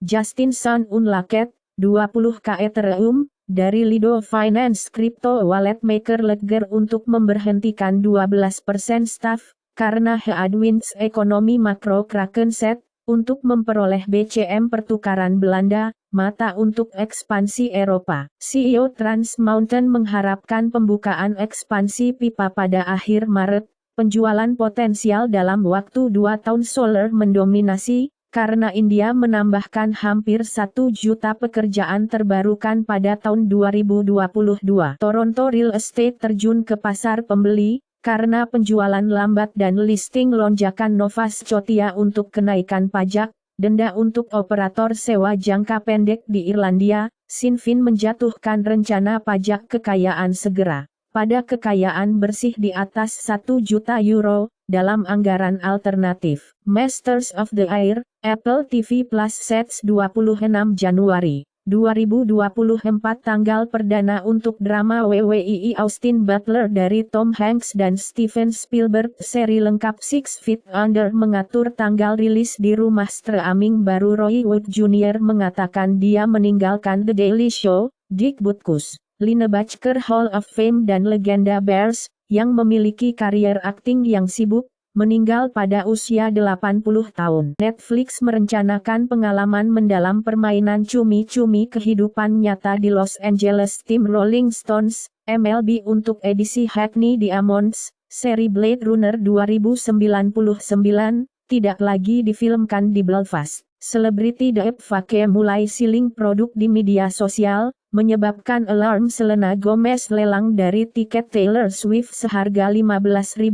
Justin Sun Unlocked, 20k Ethereum, dari Lido Finance Crypto Wallet Maker Ledger untuk memberhentikan 12% staff, karena headwinds ekonomi makro Kraken set, untuk memperoleh BCM pertukaran Belanda, mata untuk ekspansi Eropa. CEO Trans Mountain mengharapkan pembukaan ekspansi pipa pada akhir Maret, penjualan potensial dalam waktu 2 tahun solar mendominasi, karena India menambahkan hampir 1 juta pekerjaan terbarukan pada tahun 2022. Toronto Real Estate terjun ke pasar pembeli, karena penjualan lambat dan listing lonjakan Nova Scotia untuk kenaikan pajak, denda untuk operator sewa jangka pendek di Irlandia, Sinn Féin menjatuhkan rencana pajak kekayaan segera pada kekayaan bersih di atas 1 juta euro, dalam anggaran alternatif. Masters of the Air, Apple TV Plus sets 26 Januari 2024 tanggal perdana untuk drama WWII Austin Butler dari Tom Hanks dan Steven Spielberg. Seri lengkap Six Feet Under mengatur tanggal rilis di rumah streaming baru. Roy Wood Jr. mengatakan dia meninggalkan The Daily Show, Dick Butkus, Linebacker Hall of Fame dan legenda Bears, yang memiliki karier akting yang sibuk, meninggal pada usia 80 tahun. Netflix merencanakan pengalaman mendalam permainan cumi-cumi kehidupan nyata di Los Angeles. Tim Rolling Stones, MLB untuk edisi Hackney Diamonds, seri Blade Runner 2099, tidak lagi difilmkan di Belfast. Selebriti The Fake mulai siling produk di media sosial, menyebabkan alarm. Selena Gomez lelang dari tiket Taylor Swift seharga $15.000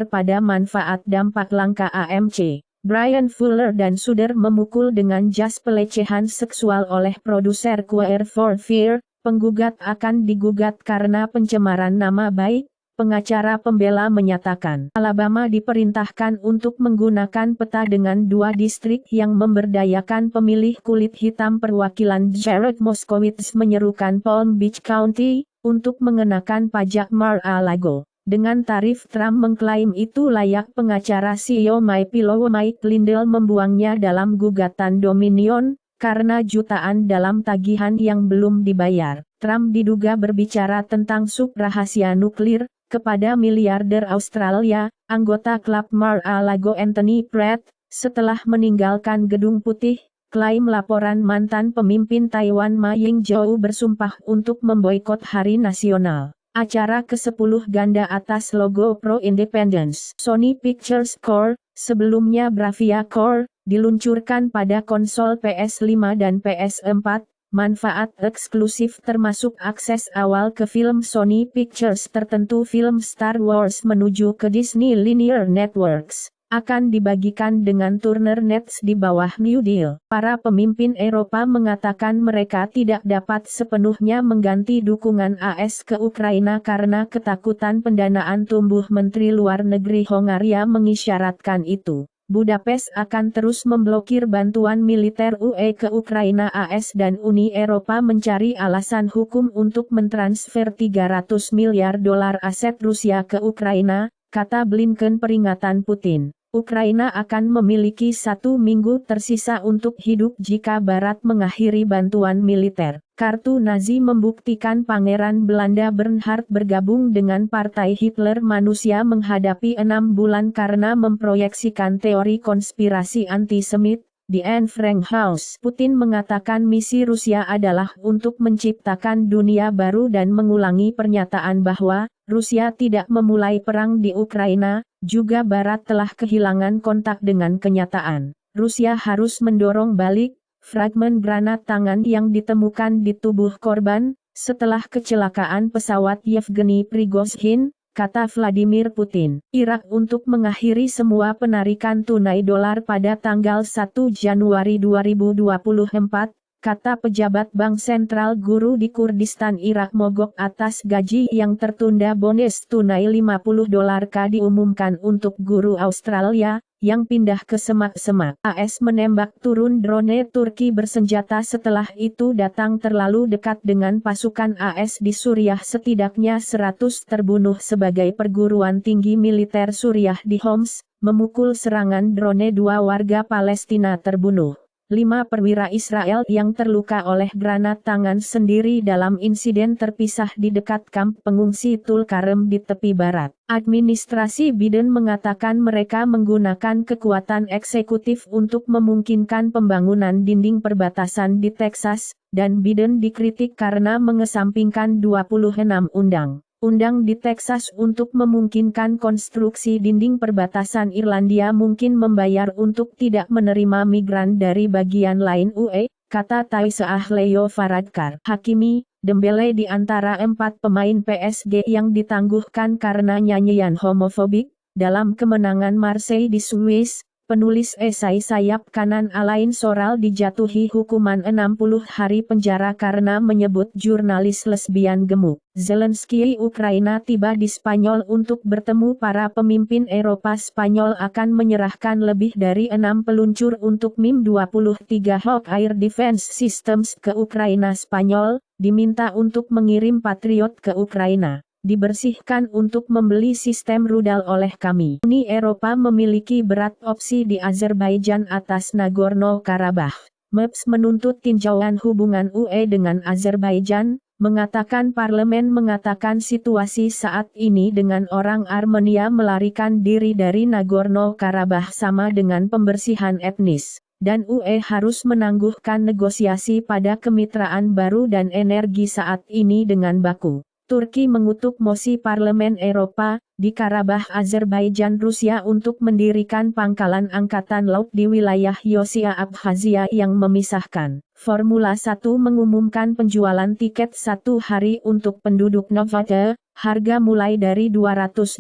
pada manfaat dampak langka AMC. Brian Fuller dan Suder memukul dengan jas pelecehan seksual oleh produser Queer for Fear. Penggugat akan digugat karena pencemaran nama baik. Pengacara pembela menyatakan, Alabama diperintahkan untuk menggunakan peta dengan 2 distrik yang memberdayakan pemilih kulit hitam. Perwakilan Jared Moskowitz menyerukan Palm Beach County untuk mengenakan pajak Mar-a-Lago. Dengan tarif Trump mengklaim itu layak. Pengacara CEO MyPillow Mike Lindell membuangnya dalam gugatan Dominion, karena jutaan dalam tagihan yang belum dibayar. Trump diduga berbicara tentang sub rahasia nuklir kepada miliarder Australia, anggota klub Mar-a-Lago Anthony Pratt, setelah meninggalkan Gedung Putih. Klaim laporan mantan pemimpin Taiwan Ma Ying-jeou bersumpah untuk memboikot Hari Nasional. Acara ke-10 ganda atas logo pro-independence. Sony Pictures Core, sebelumnya Bravia Core, diluncurkan pada konsol PS5 dan PS4. Manfaat eksklusif termasuk akses awal ke film Sony Pictures tertentu. Film Star Wars menuju ke Disney Linear Networks akan dibagikan dengan Turner Nets di bawah New Deal. Para pemimpin Eropa mengatakan mereka tidak dapat sepenuhnya mengganti dukungan AS ke Ukraina karena ketakutan pendanaan tumbuh. Menteri Luar Negeri Hongaria mengisyaratkan itu. Budapest akan terus memblokir bantuan militer UE ke Ukraina. AS dan Uni Eropa mencari alasan hukum untuk mentransfer $300 miliar aset Rusia ke Ukraina, kata Blinken. Peringatan Putin. Ukraina akan memiliki 1 minggu tersisa untuk hidup jika Barat mengakhiri bantuan militer. Kartu Nazi membuktikan Pangeran Belanda Bernhard bergabung dengan Partai Hitler. Manusia menghadapi 6 bulan karena memproyeksikan teori konspirasi antisemit. Di Anne Frank House, Putin mengatakan misi Rusia adalah untuk menciptakan dunia baru dan mengulangi pernyataan bahwa Rusia tidak memulai perang di Ukraina. Juga Barat telah kehilangan kontak dengan kenyataan. Rusia harus mendorong balik fragmen granat tangan yang ditemukan di tubuh korban setelah kecelakaan pesawat Yevgeny Prigozhin, kata Vladimir Putin. Irak untuk mengakhiri semua penarikan tunai dolar pada tanggal 1 Januari 2024, kata pejabat Bank Sentral. Guru di Kurdistan Irak mogok atas gaji yang tertunda. Bonus tunai $50K diumumkan untuk guru Australia yang pindah ke semak-semak. AS menembak turun drone Turki bersenjata. Setelah itu datang terlalu dekat dengan pasukan AS di Suriah. Setidaknya 100 terbunuh sebagai perguruan tinggi militer Suriah di Homs memukul serangan drone. 2 warga Palestina terbunuh. 5 perwira Israel yang terluka oleh granat tangan sendiri dalam insiden terpisah di dekat kamp pengungsi Tulkarem di tepi barat. Administrasi Biden mengatakan mereka menggunakan kekuatan eksekutif untuk memungkinkan pembangunan dinding perbatasan di Texas, dan Biden dikritik karena mengesampingkan 26 undang di Texas untuk memungkinkan konstruksi dinding perbatasan. Irlandia mungkin membayar untuk tidak menerima migran dari bagian lain UE, kata Taisa Leo Varadkar. Hakimi, Dembele di antara 4 pemain PSG yang ditangguhkan karena nyanyian homofobik, dalam kemenangan Marseille di Swiss. Penulis esai sayap kanan Alain Soral dijatuhi hukuman 60 hari penjara karena menyebut jurnalis lesbian gemuk. Zelensky Ukraina tiba di Spanyol untuk bertemu para pemimpin Eropa. Spanyol akan menyerahkan lebih dari 6 peluncur untuk MIM-23 Hawk Air Defense Systems ke Ukraina. Spanyol diminta untuk mengirim Patriot ke Ukraina. Dibersihkan untuk membeli sistem rudal oleh kami. Uni Eropa memiliki berat opsi di Azerbaijan atas Nagorno-Karabakh. MEPS menuntut tinjauan hubungan UE dengan Azerbaijan, mengatakan parlemen mengatakan situasi saat ini dengan orang Armenia melarikan diri dari Nagorno-Karabakh sama dengan pembersihan etnis, dan UE harus menangguhkan negosiasi pada kemitraan baru dan energi saat ini dengan Baku. Turki mengutuk mosi Parlemen Eropa di Karabakh Azerbaijan Rusia untuk mendirikan pangkalan angkatan laut di wilayah Yosia Abkhazia yang memisahkan. Formula 1 mengumumkan penjualan tiket 1 hari untuk penduduk Nevada, harga mulai dari $200.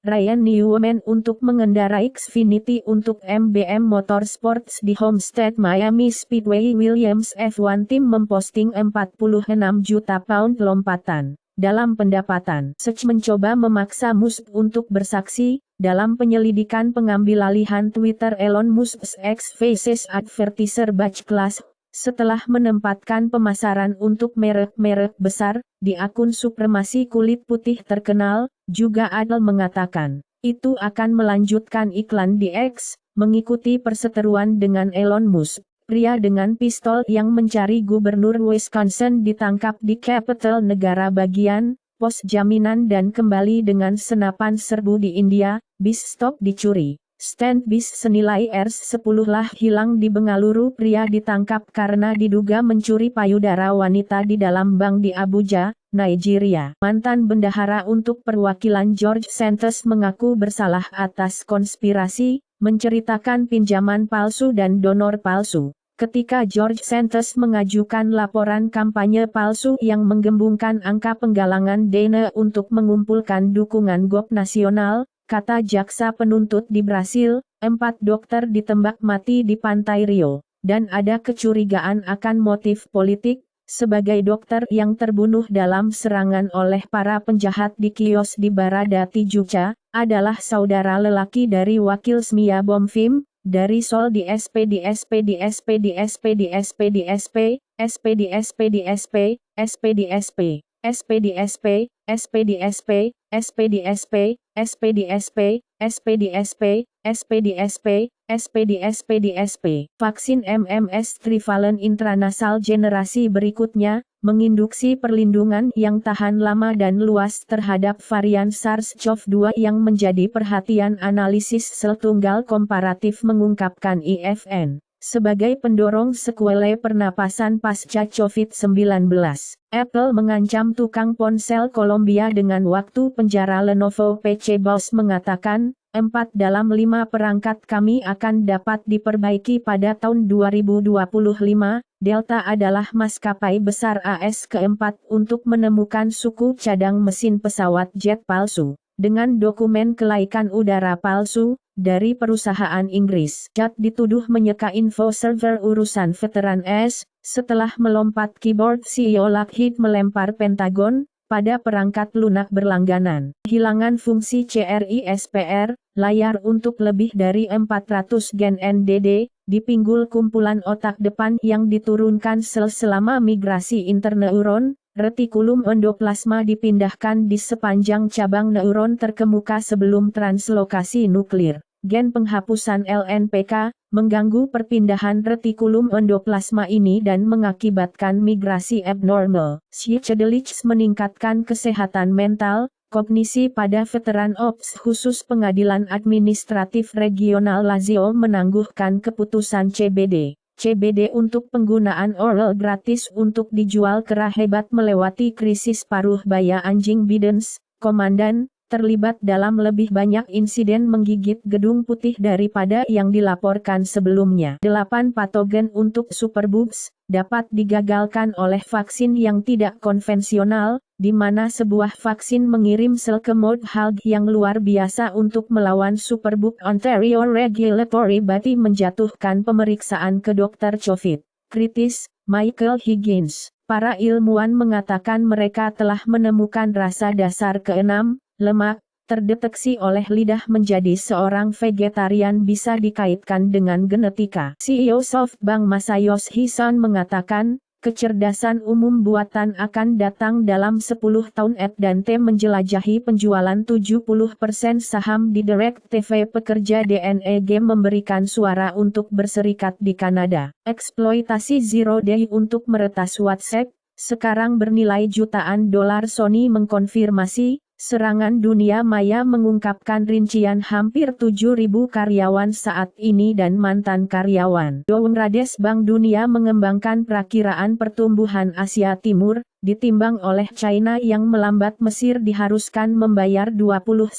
Ryan Newman untuk mengendarai Xfinity untuk MBM Motorsports di Homestead Miami Speedway. Williams F1 Team memposting 46 juta pound lompatan. Dalam pendapatan, Sech mencoba memaksa Musk untuk bersaksi, dalam penyelidikan pengambilalihan Twitter Elon Musk's X Faces Advertiser Batch Class, setelah menempatkan pemasaran untuk merek-merek besar, di akun supremasi kulit putih terkenal, juga Adel mengatakan, itu akan melanjutkan iklan di X, mengikuti perseteruan dengan Elon Musk. Pria dengan pistol yang mencari gubernur Wisconsin ditangkap di Capitol negara bagian, pos jaminan dan kembali dengan senapan serbu di India. Bis stop dicuri. Stand bis senilai Rs10 lah hilang di Bengaluru. Pria ditangkap karena diduga mencuri payudara wanita di dalam bank di Abuja, Nigeria. Mantan bendahara untuk perwakilan George Santos mengaku bersalah atas konspirasi, menceritakan pinjaman palsu dan donor palsu. Ketika George Santos mengajukan laporan kampanye palsu yang menggembungkan angka penggalangan dana untuk mengumpulkan dukungan GOP nasional, kata jaksa penuntut di Brasil, 4 dokter ditembak mati di pantai Rio, dan ada kecurigaan akan motif politik, sebagai dokter yang terbunuh dalam serangan oleh para penjahat di kios di Barada Tijuca, adalah saudara lelaki dari wakil Smia Bomfim, dari Sol di SP di SP di SP di SP di SP di SP, SP di SP di SP, SP di SP, SP di SP, SP di SP, SP di SP, SP di SP, SP di SP, SP di SP, SP di SP di SP. Vaksin MMS Trivalent intranasal generasi berikutnya, menginduksi perlindungan yang tahan lama dan luas terhadap varian SARS-CoV-2 yang menjadi perhatian analisis sel tunggal komparatif, mengungkapkan IFN. Sebagai pendorong sekuele pernapasan pasca COVID-19, Apple mengancam tukang ponsel Kolombia dengan waktu penjara. Lenovo PC Boss mengatakan, 4 dalam 5 perangkat kami akan dapat diperbaiki pada tahun 2025. Delta adalah maskapai besar AS keempat untuk menemukan suku cadang mesin pesawat jet palsu. Dengan dokumen kelaikan udara palsu, dari perusahaan Inggris. Jat dituduh menyeka info server urusan veteran S, setelah melompat keyboard CEO Lockheed melempar Pentagon, pada perangkat lunak berlangganan. Hilangan fungsi CRISPR, layar untuk lebih dari 400 gen NDD, dipinggul kumpulan otak depan yang diturunkan sel selama migrasi interneuron. Retikulum endoplasma dipindahkan di sepanjang cabang neuron terkemuka sebelum translokasi nuklir. Gen penghapusan LNPK, mengganggu perpindahan retikulum endoplasma ini dan mengakibatkan migrasi abnormal. Psychedelics meningkatkan kesehatan mental, kognisi pada veteran OPS khusus Pengadilan Administratif Regional Lazio menangguhkan keputusan CBD. CBD untuk penggunaan oral gratis untuk dijual kera hebat melewati krisis paruh baya anjing Bidens, Komandan, terlibat dalam lebih banyak insiden menggigit gedung putih daripada yang dilaporkan sebelumnya. 8 patogen untuk superbugs dapat digagalkan oleh vaksin yang tidak konvensional, di mana sebuah vaksin mengirim sel ke mode Hug yang luar biasa untuk melawan superbug. Ontario Regulatory Body menjatuhkan pemeriksaan ke dokter COVID kritis, Michael Higgins. Para ilmuwan mengatakan mereka telah menemukan rasa dasar ke-6, lemak, terdeteksi oleh lidah menjadi seorang vegetarian bisa dikaitkan dengan genetika. CEO SoftBank Masayoshi Son mengatakan, kecerdasan umum buatan akan datang dalam 10 tahun. Dan menjelajahi penjualan 70% saham di Direct TV. Pekerja DNA Game memberikan suara untuk berserikat di Kanada. Eksploitasi Zero Day untuk meretas WhatsApp, sekarang bernilai jutaan dolar. Sony mengkonfirmasi, serangan dunia maya mengungkapkan rincian hampir 7.000 karyawan saat ini dan mantan karyawan. Dow Jones Bank Dunia mengembangkan perakiraan pertumbuhan Asia Timur, ditimbang oleh China yang melambat. Mesir diharuskan membayar 29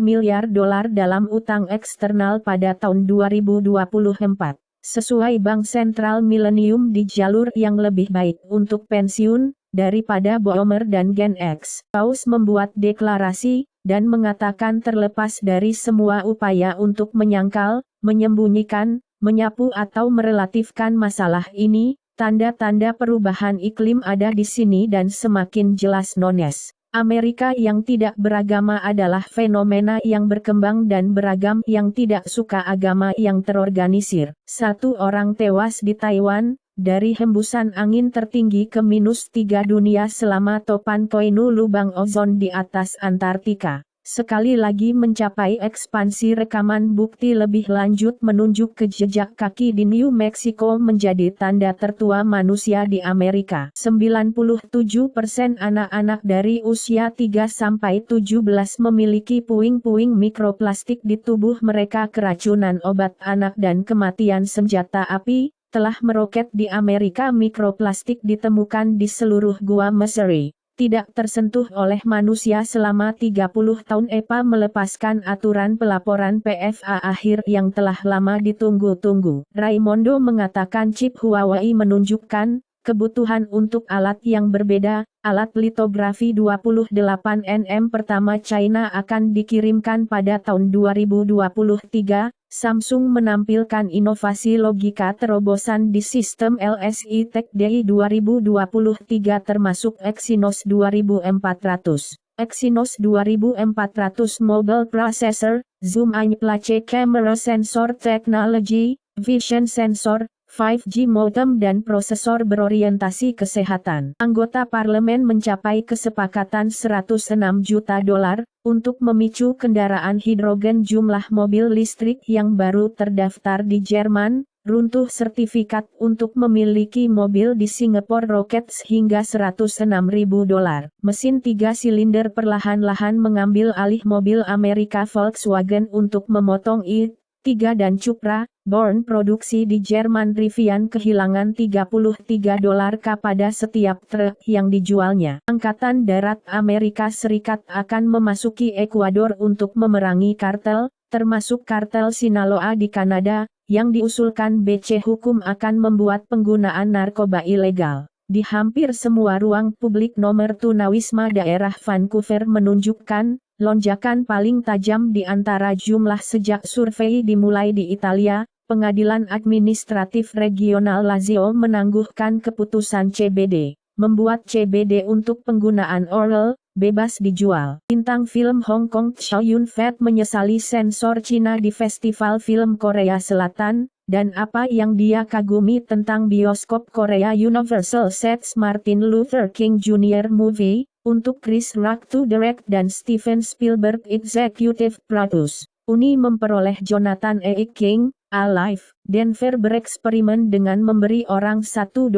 miliar dolar dalam utang eksternal pada tahun 2024. Sesuai Bank Sentral Millennium di jalur yang lebih baik untuk pensiun daripada Boomer dan Gen X. Paus membuat deklarasi dan mengatakan terlepas dari semua upaya untuk menyangkal, menyembunyikan, menyapu atau merelatifkan masalah ini, tanda-tanda perubahan iklim ada di sini dan semakin jelas. Nones. Amerika yang tidak beragama adalah fenomena yang berkembang dan beragam yang tidak suka agama yang terorganisir. 1 orang tewas di Taiwan, dari hembusan angin tertinggi ke -3 dunia selama topan koinu lubang ozon di atas Antartika. Sekali lagi mencapai ekspansi. Rekaman bukti lebih lanjut menunjuk ke jejak kaki di New Mexico menjadi tanda tertua manusia di Amerika. 97% anak-anak dari usia 3-17 memiliki puing-puing mikroplastik di tubuh mereka. Keracunan obat anak dan kematian senjata api telah meroket di Amerika. Mikroplastik ditemukan di seluruh gua Missouri, tidak tersentuh oleh manusia selama 30 tahun. EPA melepaskan aturan pelaporan PFA akhir yang telah lama ditunggu-tunggu. Raimondo mengatakan chip Huawei menunjukkan kebutuhan untuk alat yang berbeda. Alat litografi 28 nm pertama China akan dikirimkan pada tahun 2023. Samsung menampilkan inovasi logika terobosan di sistem LSI Tech Day 2023 termasuk Exynos 2400. Exynos 2400 Mobile Processor, Zoom Place Camera Sensor Technology, Vision Sensor, 5G modem dan prosesor berorientasi kesehatan. Anggota parlemen mencapai kesepakatan 106 juta dolar untuk memicu kendaraan hidrogen. Jumlah mobil listrik yang baru terdaftar di Jerman, runtuh sertifikat untuk memiliki mobil di Singapore Rockets hingga 106.000 dolar. Mesin 3 silinder perlahan-lahan mengambil alih mobil Amerika Volkswagen untuk memotong i3 dan Cupra, Born produksi di Jerman. Rivian kehilangan 33 dolar pada setiap truk yang dijualnya. Angkatan Darat Amerika Serikat akan memasuki Ekuador untuk memerangi kartel, termasuk kartel Sinaloa di Kanada, yang diusulkan BC Hukum akan membuat penggunaan narkoba ilegal. Di hampir semua ruang publik nomor tunawisma daerah Vancouver menunjukkan lonjakan paling tajam di antara jumlah sejak survei dimulai di Italia. Pengadilan Administratif Regional Lazio menangguhkan keputusan CBD, membuat CBD untuk penggunaan oral bebas dijual. Bintang film Hong Kong Chow Yun-fat menyesali sensor Cina di Festival Film Korea Selatan, dan apa yang dia kagumi tentang bioskop Korea. Universal sets Martin Luther King Jr. Movie untuk Chris Rock to direct dan Steven Spielberg executive produce. Uni memperoleh Jonathan E. King, Alive, Denver bereksperimen dengan memberi orang $1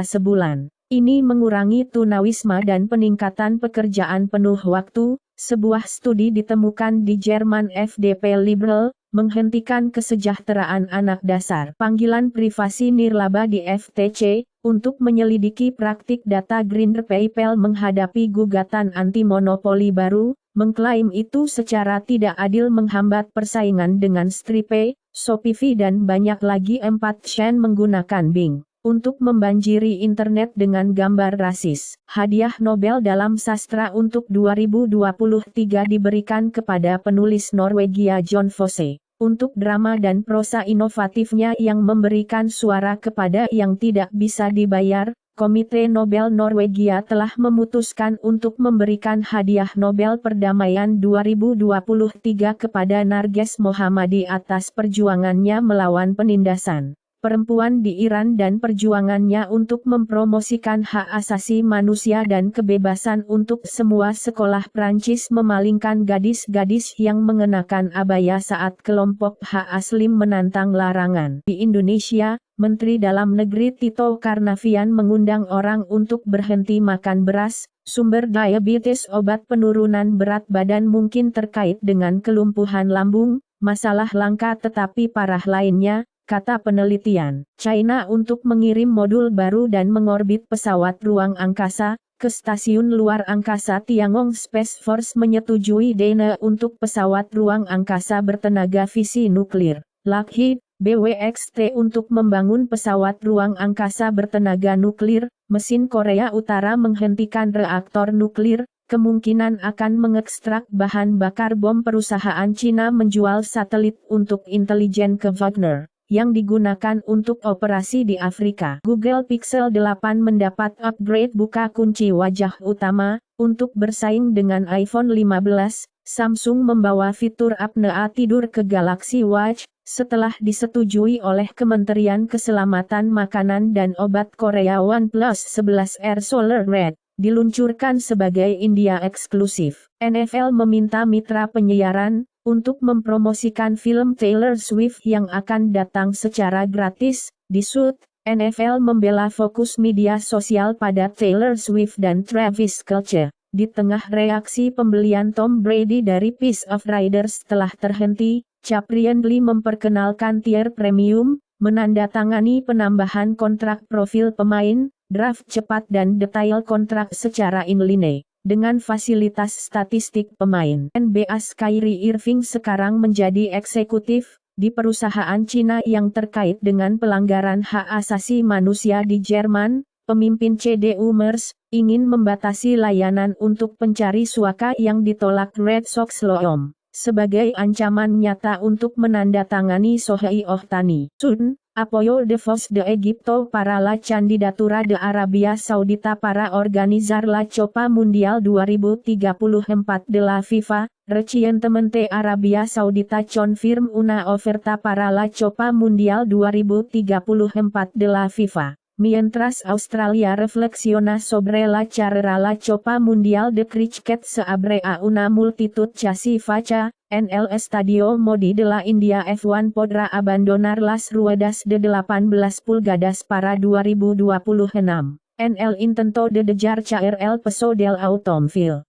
sebulan. Ini mengurangi tunawisma dan peningkatan pekerjaan penuh waktu. Sebuah studi ditemukan di Jerman FDP Liberal, menghentikan kesejahteraan anak dasar. Panggilan privasi nirlaba di FTC, untuk menyelidiki praktik data Grindr. PayPal menghadapi gugatan anti-monopoli baru, mengklaim itu secara tidak adil menghambat persaingan dengan Stripe, Shopify dan banyak lagi. 4 Shen menggunakan Bing untuk membanjiri internet dengan gambar rasis. Hadiah Nobel dalam sastra untuk 2023 diberikan kepada penulis Norwegia Jon Fosse, untuk drama dan prosa inovatifnya yang memberikan suara kepada yang tidak bisa dibayar. Komite Nobel Norwegia telah memutuskan untuk memberikan hadiah Nobel Perdamaian 2023 kepada Narges Mohammadi atas perjuangannya melawan penindasan perempuan di Iran dan perjuangannya untuk mempromosikan hak asasi manusia dan kebebasan untuk semua. Sekolah Prancis memalingkan gadis-gadis yang mengenakan abaya saat kelompok hak asli menantang larangan. Di Indonesia, Menteri Dalam Negeri Tito Karnavian mengundang orang untuk berhenti makan beras. Sumber diabetes, obat penurunan berat badan mungkin terkait dengan kelumpuhan lambung, masalah langka tetapi parah lainnya, kata penelitian. China untuk mengirim modul baru dan mengorbit pesawat ruang angkasa ke stasiun luar angkasa Tiangong. Space Force menyetujui dana untuk pesawat ruang angkasa bertenaga fisi nuklir. Lockheed, BWXT untuk membangun pesawat ruang angkasa bertenaga nuklir. Mesin Korea Utara menghentikan reaktor nuklir, kemungkinan akan mengekstrak bahan bakar bom. Perusahaan Cina menjual satelit untuk intelijen ke Wagner yang digunakan untuk operasi di Afrika. Google Pixel 8 mendapat upgrade buka kunci wajah utama. Untuk bersaing dengan iPhone 15, Samsung membawa fitur apnea tidur ke Galaxy Watch, setelah disetujui oleh Kementerian Keselamatan Makanan dan Obat Korea. OnePlus 11R Solar Red diluncurkan sebagai India eksklusif. NFL meminta mitra penyiaran untuk mempromosikan film Taylor Swift yang akan datang secara gratis. Di Shoot, NFL membela fokus media sosial pada Taylor Swift dan Travis Kelce. Di tengah reaksi pembelian Tom Brady dari Piece of Riders telah terhenti, Capriandli memperkenalkan tier premium, menandatangani penambahan kontrak profil pemain, draft cepat dan detail kontrak secara inline. Dengan fasilitas statistik pemain, NBA Kyrie Irving sekarang menjadi eksekutif di perusahaan Cina yang terkait dengan pelanggaran hak asasi manusia di Jerman. Pemimpin CDU Mers ingin membatasi layanan untuk pencari suaka yang ditolak Red Sox Loom sebagai ancaman nyata untuk menandatangani Sohei Ohtani. Sun, apoyo de Vos de Egipto para la candidatura de Arabia Saudita para organizar la Copa Mundial 2034 de la FIFA. Recientemente Arabia Saudita confirm una oferta para la Copa Mundial 2034 de la FIFA. Mientras Australia reflexiona sobre la carrera la Copa Mundial de Cricket se abre a una multitud casi facha, en el Estadio Modi de la India F1 podrá abandonar las ruedas de 18 pulgadas para 2026. En el intento de dejar caer el peso del automóvil.